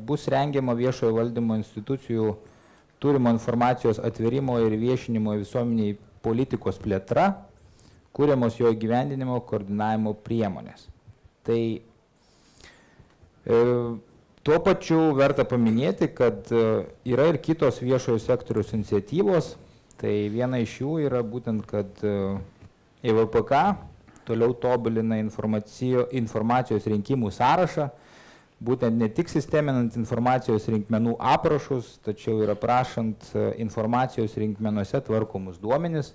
bus rengiama viešojo valdymo institucijų turimo informacijos atvėrimo ir viešinimo visuomeniai politikos plėtra, kuriamos jo įgyvendinimo koordinavimo priemonės. Tai tuo pačiu verta paminėti, kad yra ir kitos viešojo sektoriaus iniciatyvos. Tai viena iš jų yra būtent, kad IVPK toliau tobulina informacijos rinkimų sąrašą, būtent ne tik sisteminant informacijos rinkmenų aprašus, tačiau ir aprašant informacijos rinkmenuose tvarkomus duomenis.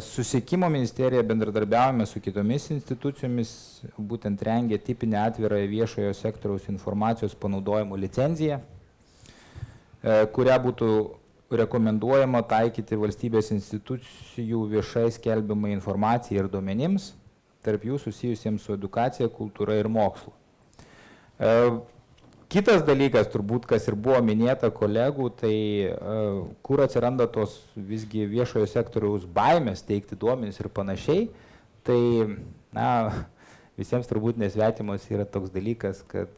Susisiekimo ministerija bendradarbiaujame su kitomis institucijomis, būtent rengia tipinę atvirą viešojo sektoriaus informacijos panaudojimo licenciją, kurią būtų rekomenduojama taikyti valstybės institucijų viešai skelbiamai informacijai ir duomenims, tarp jų susijusiems su edukacija, kultūra ir mokslu. Kitas dalykas, turbūt, kas ir buvo minėta kolegų, tai kur atsiranda tos visgi viešojo sektoriaus baimės teikti duomenis ir panašiai, tai visiems turbūt nesvetimas yra toks dalykas, kad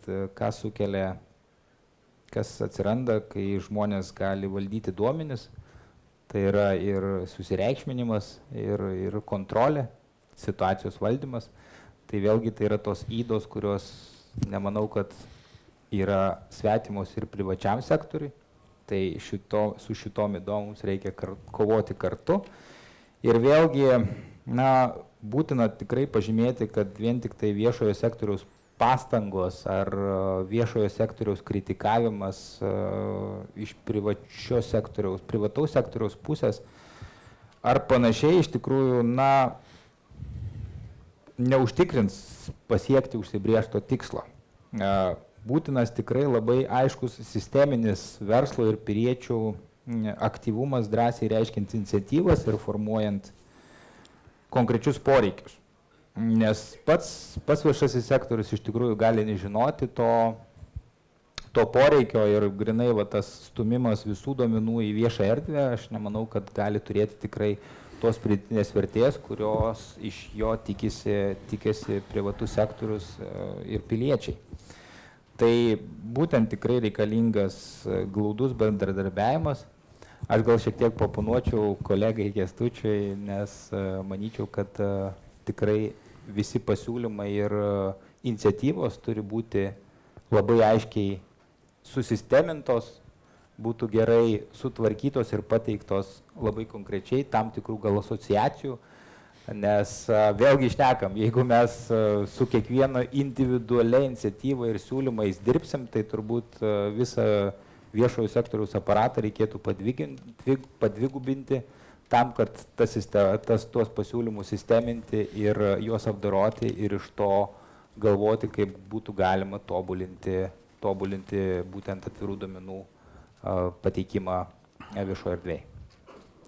kas atsiranda, kai žmonės gali valdyti duomenis, tai yra ir susireikšminimas, ir kontrolė, situacijos valdymas. Tai vėlgi tai yra tos įdos, kurios nemanau, kad yra svetimos ir privačiam sektoriui. Tai su šitom ydom mums reikia kovoti kartu. Ir vėlgi, būtina tikrai pažymėti, kad vien tik tai viešojo sektoriaus pastangos ar viešojo sektoriaus kritikavimas iš privataus sektoriaus pusės ar panašiai iš tikrųjų, neužtikrins pasiekti užsibrėžto tikslo. Būtinas tikrai labai aiškus sisteminis verslo ir piliečių aktyvumas, drąsiai reiškiant iniciatyvas ir formuojant konkrečius poreikius. Nes pats viešasis sektorius iš tikrųjų gali nežinoti to poreikio ir grinai tas stumimas visų duomenų į viešą erdvę, aš nemanau, kad gali turėti tikrai tos pridėtinės vertės, kurios iš jo tikisi privatus sektorius ir piliečiai. Tai būtent tikrai reikalingas glaudus bendradarbiavimas. Aš gal šiek tiek paponuočiau kolegai Kęstučiui, nes manyčiau, kad tikrai visi pasiūlymai ir iniciatyvos turi būti labai aiškiai susistemintos, būtų gerai sutvarkytos ir pateiktos labai konkrečiai tam tikrų gal asociacijų, nes vėlgi šnekam, jeigu mes su kiekvieno individualia iniciatyva ir siūlymais dirbsim, tai turbūt visą viešojo sektoriaus aparatą reikėtų padvigubinti tam, kad tuos pasiūlymus sisteminti ir juos apdoroti ir iš to galvoti, kaip būtų galima tobulinti būtent atvirų duomenų pateikimą viešoje erdvėje.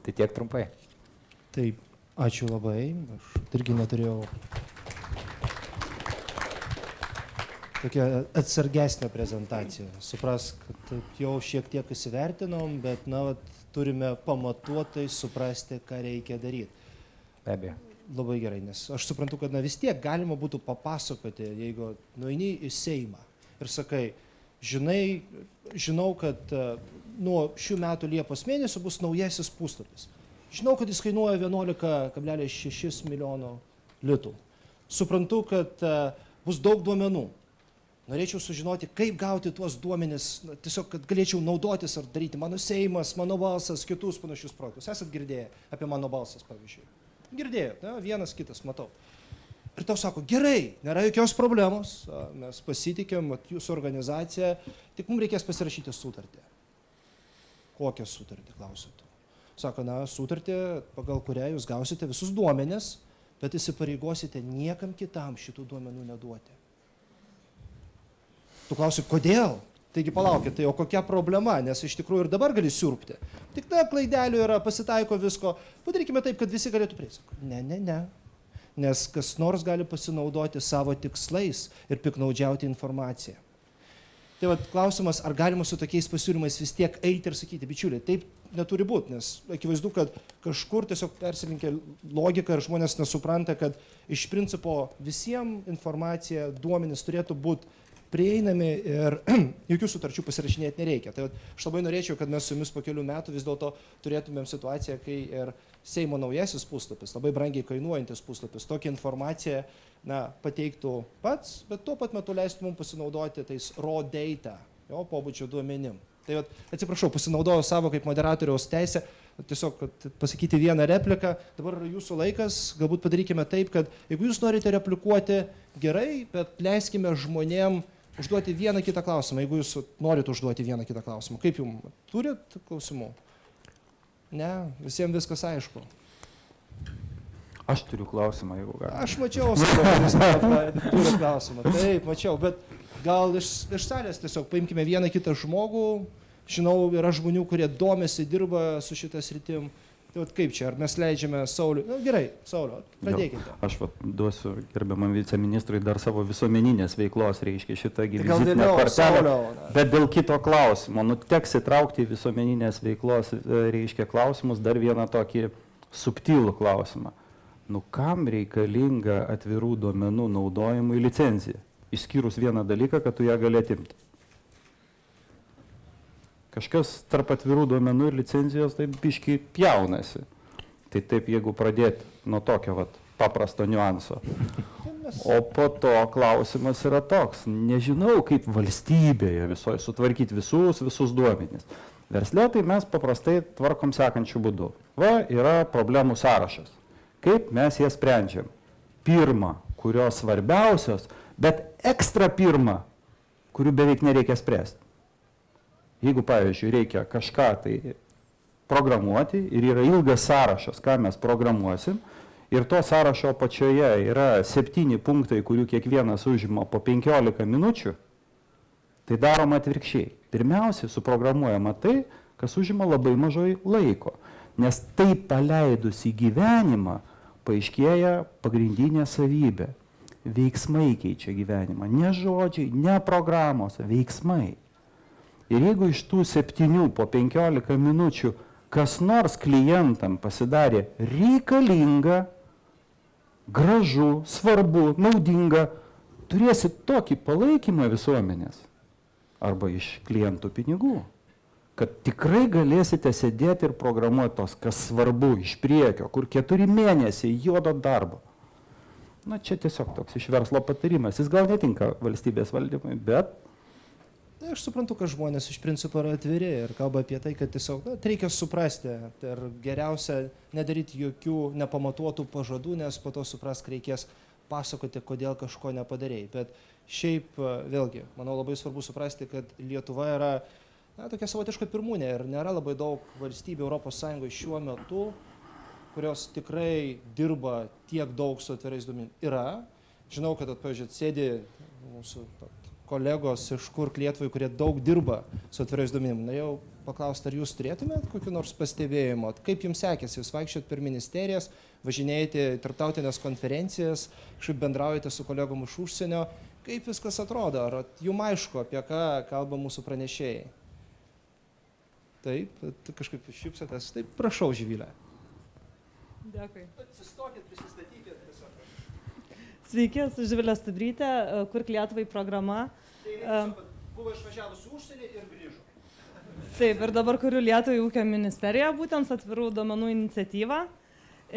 Tai tiek trumpai. Taip, ačiū labai. Aš irgi neturėjau tokią atsargesnę prezentaciją. Suprask, kad jau šiek tiek įsivertinom, bet turime pamatuotai suprasti, ką reikia daryti. Be abejo. Labai gerai, nes aš suprantu, kad vis tiek galima būtų papasakoti, jeigu nueini į Seimą ir sakai, žinau, kad nuo šių metų Liepos mėnesio bus naujasis puslapis. Žinau, kad jis kainuoja 11,6 milijono litų. Suprantu, kad bus daug duomenų. Norėčiau sužinoti, kaip gauti tuos duomenis, tiesiog, kad galėčiau naudotis ar daryti Mano Seimas, Mano balsas, kitus panašius projektus. Esat girdėję apie Mano balsas, pavyzdžiui? Girdėjot, vienas kitas, matau. Ir tau sako, gerai, nėra jokios problemos, mes pasitikėm jūsų organizaciją, tik mums reikės pasirašyti sutartį. Kokią sutartį, klausiu tu? Sako, sutartį, pagal kurią jūs gausite visus duomenis, bet įsipareigosite niekam kitam šitų duomenų neduoti. Tu klausi, kodėl? Taigi palaukit, tai o kokia problema, nes iš tikrųjų ir dabar gali siurbti. Tik klaidelių yra, pasitaiko visko. Padarykime taip, kad visi galėtų prieiti. Ne. Nes kas nors gali pasinaudoti savo tikslais ir piknaudžiauti informaciją. Tai klausimas, ar galima su tokiais pasiūlymais vis tiek eiti ir sakyti, bičiuliai, taip neturi būti, nes akivaizdu, kad kažkur tiesiog persilinkė logika ir žmonės nesupranta, kad iš principo visiems informacija, duomenys turėtų būti prieinami ir jokių sutarčių pasirašinėti nereikia. Tai aš labai norėčiau, kad mes su jumis po kelių metų vis dėlto turėtumėm situaciją, kai ir Seimo naujasis puslapis, labai brangiai kainuojantis puslapis, tokią informaciją pateiktų pats, bet tuo pat metu leistų mums pasinaudoti tais raw data, jo pobūdžio duomenim. Tai atsiprašau, pasinaudojau savo kaip moderatoriaus teisę, tiesiog pasakyti vieną repliką, dabar jūsų laikas, galbūt padarykime taip, kad jeigu jūs norite replikuoti gerai, bet leiskime žmonėm užduoti vieną kitą klausimą, jeigu jūs norite užduoti vieną kitą klausimą. Kaip jums? Turit klausimų? Ne? Visiems viskas aišku. Aš turiu klausimą, jeigu galima. Aš mačiau, turiu klausimą. Taip, mačiau, bet gal iš salės tiesiog paimkime vieną kitą žmogų. Žinau, yra žmonių, kurie domisi, dirba su šitą sritim. Tai kaip čia, ar mes leidžiame Sauliui? Gerai, Sauliu, pradėkite. Aš duosiu gerbiamam viceministrui dar savo visuomeninės veiklos, reiškia šitą vizitinę kortelę. Bet dėl kito klausimo, teks įtraukti į visuomeninės veiklos, reiškia klausimus, dar vieną tokį subtilų klausimą. Kam reikalinga atvirų duomenų naudojimui licencija? Išskyrus vieną dalyką, kad tu ją gali atimti. Kažkas tarp atvirų duomenų ir licenzijos taip biškiai pjaunasi. Tai taip, jeigu pradėti nuo tokio paprasto niuanso. O po to klausimas yra toks, nežinau, kaip valstybėje visoje sutvarkyti visus duomenys. Versle tai mes paprastai tvarkom sekančių būdų. Va, yra problemų sąrašas. Kaip mes jas sprendžiam? Pirma, kurios svarbiausios, bet ekstra pirma, kurių beveik nereikia spręsti. Jeigu, pavyzdžiui, reikia kažką tai programuoti ir yra ilgas sąrašas, ką mes programuosim, ir to sąrašo apačioje yra 7 punktai, kurių kiekvienas užima po 15 minučių, tai daroma atvirkščiai. Pirmiausia, suprogramuojama tai, kas užima labai mažai laiko, nes tai paleidus į gyvenimą paaiškėja pagrindinė savybė. Veiksmai keičia gyvenimą, ne žodžiai, ne programos, veiksmai. Ir jeigu iš tų 7 po 15 minučių kas nors klientam pasidarė reikalinga, gražu, svarbu, naudinga, turėsit tokį palaikymą visuomenės arba iš klientų pinigų, kad tikrai galėsite sėdėti ir programuoti tos, kas svarbu iš priekio, kur 4 mėnesiai juodo darbo. Na, čia tiesiog toks iš verslo patarimas. Jis gal netinka valstybės valdymui, bet... Aš suprantu, kad žmonės iš principo yra atviri ir kalba apie tai, kad tiesiog reikia suprasti ir geriausia nedaryti jokių nepamatuotų pažadų, nes po to suprask reikės pasakoti, kodėl kažko nepadarėjai. Bet šiaip vėlgi, manau labai svarbu suprasti, kad Lietuva yra tokia savotiška pirmūnė ir nėra labai daug valstybių ES šiuo metu, kurios tikrai dirba tiek daug su atvirais duomenimis. Yra. Žinau, kad, pavyzdžiui, sėdi mūsų kolegos iš Kurk Lietuvai, kurie daug dirba su atvirais duomenimis. Norėjau paklausti, ar jūs turėtumėt kokių nors pastebėjimų? Kaip jums sekėsi? Jūs vaikščiot per ministerijas, važinėjate į tarptautinės konferencijas, kažkaip bendraujate su kolegom iš užsienio. Kaip viskas atrodo? Ar jums aišku, apie ką kalba mūsų pranešėjai? Taip, kažkaip šypsotės. Taip, prašau, Živilė. Dėkui. Atsistokit, prisistatykit tiesiog. Sveiki, esu Živilė Stubrytė, Kurk Lietuvai programa. Buvo išvažiavus užsienį ir grįžo. Taip, ir dabar kuriu Lietuvai ūkio ministeriją, būtent atvirų duomenų iniciatyvą.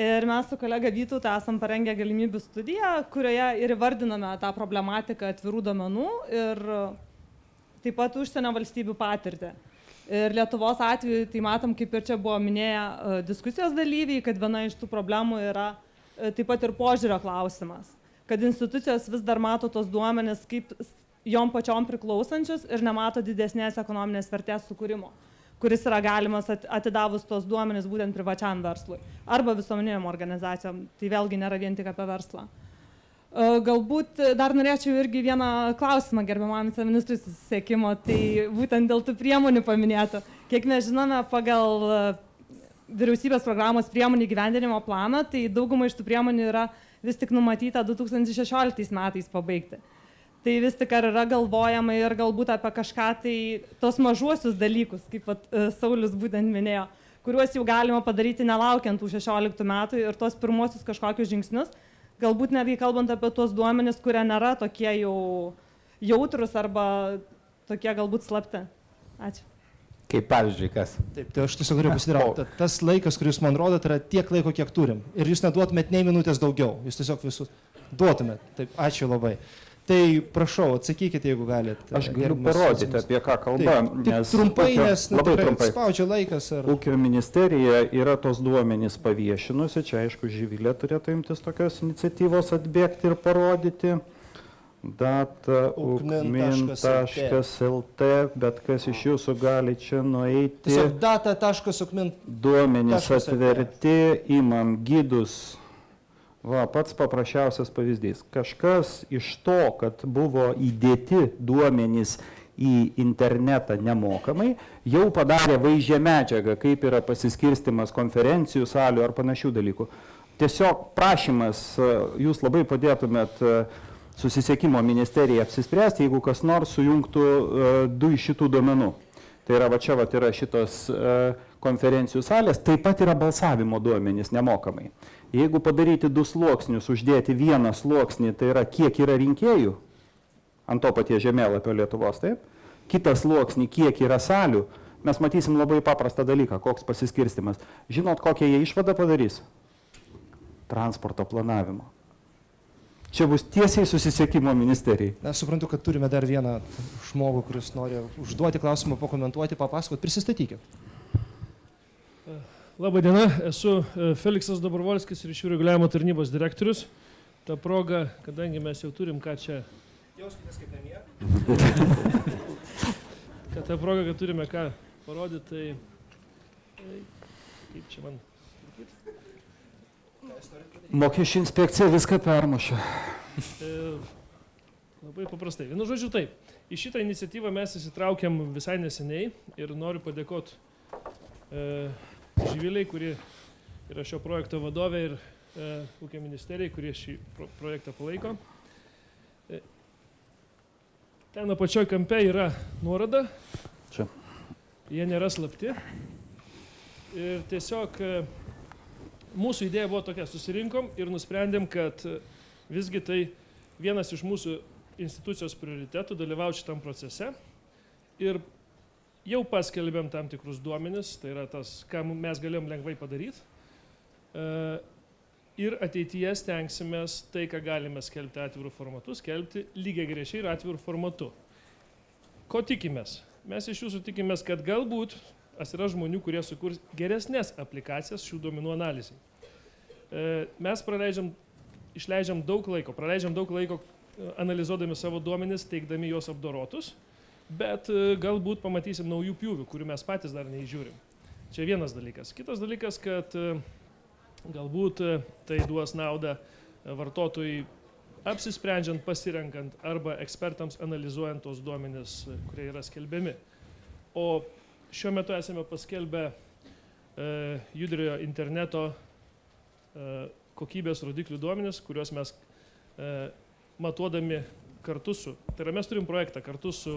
Ir mes su kolega Vytautu esam parengę galimybių studiją, kurioje ir įvardiname tą problematiką atvirų duomenų ir taip pat užsienio valstybių patirtį. Ir Lietuvos atveju, tai matom, kaip ir čia buvo minėję diskusijos dalyviai, kad viena iš tų problemų yra taip pat ir požiūrio klausimas. Kad institucijos vis dar mato tos duomenis kaip jom pačiom priklausančius ir nemato didesnės ekonominės vertės sukūrimo, kuris yra galimas atidavus tos duomenis būtent privačiam verslui arba visuomeniniam organizacijom. Tai vėlgi nėra vien tik apie verslą. Galbūt dar norėčiau irgi vieną klausimą gerbiamam viceministrui susisiekimo, tai būtent dėl tų priemonių paminėtų. Kiek mes žinome, pagal vyriausybės programos priemonių įgyvendinimo planą, tai dauguma iš tų priemonių yra vis tik numatyta 2016 metais pabaigti. Tai vis tik ar yra galvojama ir galbūt apie kažką tai tos mažuosius dalykus, kaip Saulius būtent minėjo, kuriuos jau galima padaryti nelaukiant tų 16 metų ir tos pirmosius kažkokius žingsnius, galbūt netgi kalbant apie tuos duomenis, kurie nėra tokie jau jautrus arba tokie galbūt slapti. Ačiū. Kaip pavyzdžiui, kas? Taip, tai aš tiesiog norėjau pasidarauti. Tas laikas, kurį jūs man rodot, yra tiek laiko, kiek turim. Ir jūs neduotumėt nei minutės daugiau. Jūs tiesiog visus duotumėt. Taip, ačiū labai. Tai prašau, atsakykite, jeigu galite. Aš galiu parodyti, apie ką kalba. Nes trumpai, nes labai trumpai spaudžia laikas. Ūkio ministerija yra tos duomenys paviešinusi. Čia, aišku, Živilė turėtų imtis tokios iniciatyvos atbėgti ir parodyti. Data ukmin.lt, bet kas iš jūsų gali čia nueiti. Tiesiog data.ukmin. Duomenys atverti, imam gidus. Va, pats paprasčiausias pavyzdys. Kažkas iš to, kad buvo įdėti duomenys į internetą nemokamai, jau padarė vaizdžią medžiagą, kaip yra pasiskirstimas konferencijų salių ar panašių dalykų. Tiesiog prašymas, jūs labai padėtumėt susisiekimo ministerijai apsispręsti, jeigu kas nors sujungtų 2 iš šitų duomenų. Tai yra, va čia va yra šitos konferencijų salės, taip pat yra balsavimo duomenys nemokamai. Jeigu padaryti 2 sluoksnius, uždėti 1 sluoksnį, tai yra kiek yra rinkėjų, ant to paties žemėlapio Lietuvos, taip, kitą sluoksnį, kiek yra salių, mes matysim labai paprastą dalyką, koks pasiskirstimas. Žinot, kokią jie išvadą padarys? Transporto planavimo. Čia bus tiesiai susisiekimo ministerijai. Na, suprantu, kad turime dar vieną žmogų, kuris nori užduoti klausimą, pakomentuoti, papasakoti. Prisistatykit. Labą dieną, esu Feliksas Dobrovolskis, ryšių reguliavimo tarnybos direktorius. Ta proga, kadangi mes jau turim ką čia... Jauskitės kaip namie. Kad ta proga, kad turime ką parodyti, tai... Kaip čia man... Mokesčių inspekcija viską permušė. Labai paprastai. Vienu žodžiu taip. Į šitą iniciatyvą mes įsitraukėm visai neseniai ir noriu padėkoti Živiliai, kuri yra šio projekto vadovė, ir ūkio ministerijai, kurie šį projektą palaiko. Ten apačioj kampe yra nuoroda. Čia. Jie nėra slapti. Ir tiesiog mūsų idėja buvo tokia, susirinkom ir nusprendėm, kad visgi tai vienas iš mūsų institucijos prioritetų dalyvauti šitam procese. Ir jau paskelbėm tam tikrus duomenis, tai yra tas, ką mes galėjom lengvai padaryti. Ir ateityje stengsimės tai, ką galime skelbti atvirų formatų, skelbti lygiai grečiai ir atvirų formatu. Ko tikimės? Mes iš jūsų tikimės, kad galbūt atsiras žmonių, kurie sukurs geresnės aplikacijas šių duomenų analizai. Mes išleidžiam daug laiko analizuodami savo duomenis, teikdami juos apdorotus, bet galbūt pamatysim naujų pjūvių, kurių mes patys dar neįžiūrim. Čia vienas dalykas. Kitas dalykas, kad galbūt tai duos naudą vartotojui apsisprendžiant, pasirenkant arba ekspertams analizuojant tos duomenis, kurie yra skelbiami. O šiuo metu esame paskelbę judriojo interneto kokybės rodiklių duomenis, kuriuos mes matuodami kartu su, tai yra mes turim projektą kartu su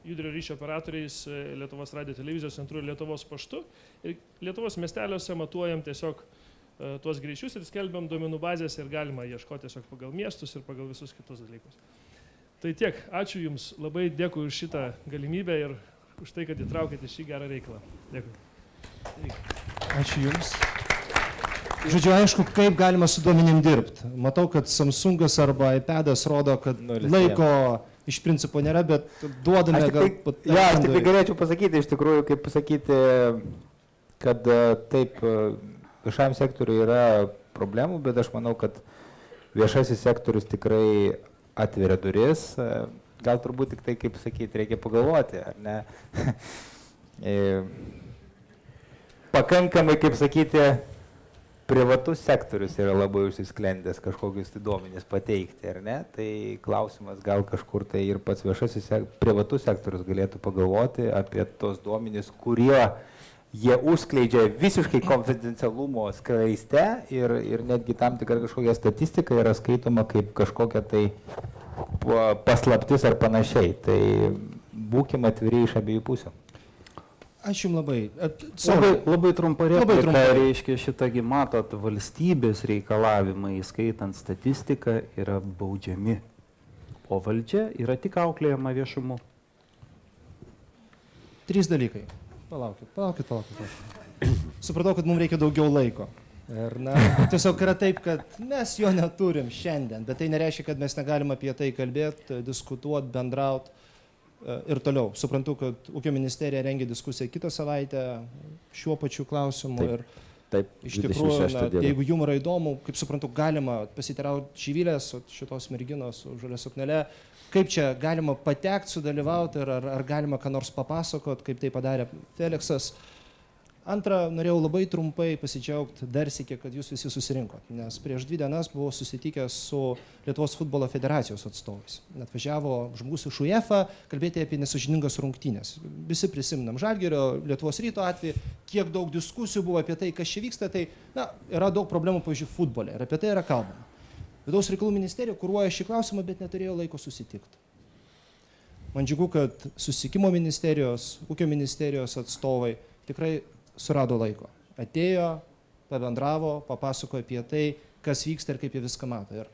judrio ryšio operatoriais Lietuvos radijo televizijos centru ir Lietuvos paštu. Ir Lietuvos miesteliuose matuojam tiesiog tuos greičius ir skelbiam duomenų bazės ir galima ieškoti tiesiog pagal miestus ir pagal visus kitus dalykus. Tai tiek, ačiū Jums, labai dėkui už šitą galimybę ir už tai, kad įtraukėte šį gerą reikalą. Dėkui. Ačiū Jums. Žodžiu, aišku, kaip galima su duomenim dirbti. Matau, kad Samsungas arba iPadas rodo, kad laiko iš principo nėra, bet duodame gal... Aš tik galėčiau pasakyti, iš tikrųjų, kaip pasakyti, kad taip, viešajam sektoriui yra problemų, bet aš manau, kad viešasis sektorius tikrai atveria duris. Gal turbūt tik tai, kaip sakyti, reikia pagalvoti, ar ne? Pakankamai, kaip sakyti, privatus sektorius yra labai užsisklendęs kažkokius tai duomenis pateikti, ar ne? Tai klausimas, gal kažkur tai ir pats viešasis privatus sektorius galėtų pagalvoti apie tos duomenis, kurie jie užskleidžia visiškai konfidencialumo skraiste ir netgi tam tikra kažkokia statistika yra skaitoma kaip kažkokia tai paslaptis ar panašiai. Tai būkime atviri iš abiejų pusių. Ačiū Jums labai. Labai trumpa replika, reiškia šitągi matot, valstybės reikalavimai, skaitant statistiką, yra baudžiami, o valdžia yra tik auklėjama viešumu. 3 dalykai. Palaukit. Supratau, kad mums reikia daugiau laiko. Ir tiesiog yra taip, kad mes jo neturim šiandien, bet tai nereiškia, kad mes negalim apie tai kalbėti, diskutuoti, bendrauti. Ir toliau. Suprantu, kad ūkio ministerija rengia diskusiją kitą savaitę šiuo pačiu klausimu. Taip, iš tikrųjų, jeigu jums yra įdomu, kaip suprantu, galima pasiteirauti Živilės, šitos merginos su žalia suknele, kaip čia galima patekti, sudalyvauti, ar galima ką nors papasakot, kaip tai padarė Feliksas. Antra, norėjau labai trumpai pasidžiaugti dar sykį, kad jūs visi susirinkot, nes prieš 2 dienas buvau susitikęs su Lietuvos futbolo federacijos atstovais. Atvažiavo žmogus iš UEFA kalbėti apie nesąžiningas rungtynes. Visi prisiminam Žalgirio, Lietuvos Ryto atveju, kiek daug diskusijų buvo apie tai, kas čia vyksta, tai yra daug problemų, pavyzdžiui, futbole ir apie tai yra kalbama. Vidaus reikalų ministerija kuruoja šį klausimą, bet neturėjo laiko susitikti. Man džiugu, kad susisiekimo ministerijos, ūkio ministerijos atstovai tikrai surado laiko. Atėjo, pabendravo, papasakojo apie tai, kas vyksta ir kaip jie viską mato. Ir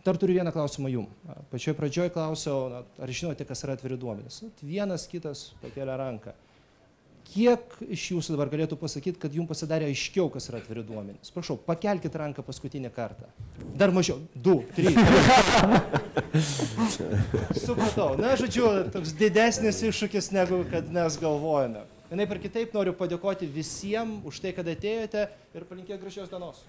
dar turiu vieną klausimą jums. Pačioje pradžioje klausiau, ar žinote, kas yra atviri duomenys. Vienas kitas pakėlė ranką. Kiek iš jūsų dabar galėtų pasakyti, kad jums pasidarė aiškiau, kas yra atviri duomenys? Prašau, pakelkite ranką paskutinį kartą. Dar mažiau. 2, 3. Supratau. Na, žodžiu, toks didesnis iššūkis, negu kad mes galvojame. Vienaip ir kitaip noriu padėkoti visiems už tai, kad atėjote ir palinkėti gražios dienos.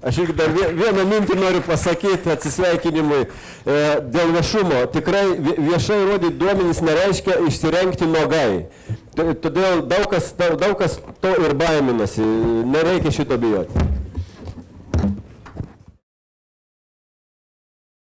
Aš irgi dar vieną mintį noriu pasakyti atsisveikinimui dėl viešumo. Tikrai viešai rodyti duomenys nereiškia išsirengti nuogai. Todėl daug kas to ir baiminasi. Nereikia šito bijoti.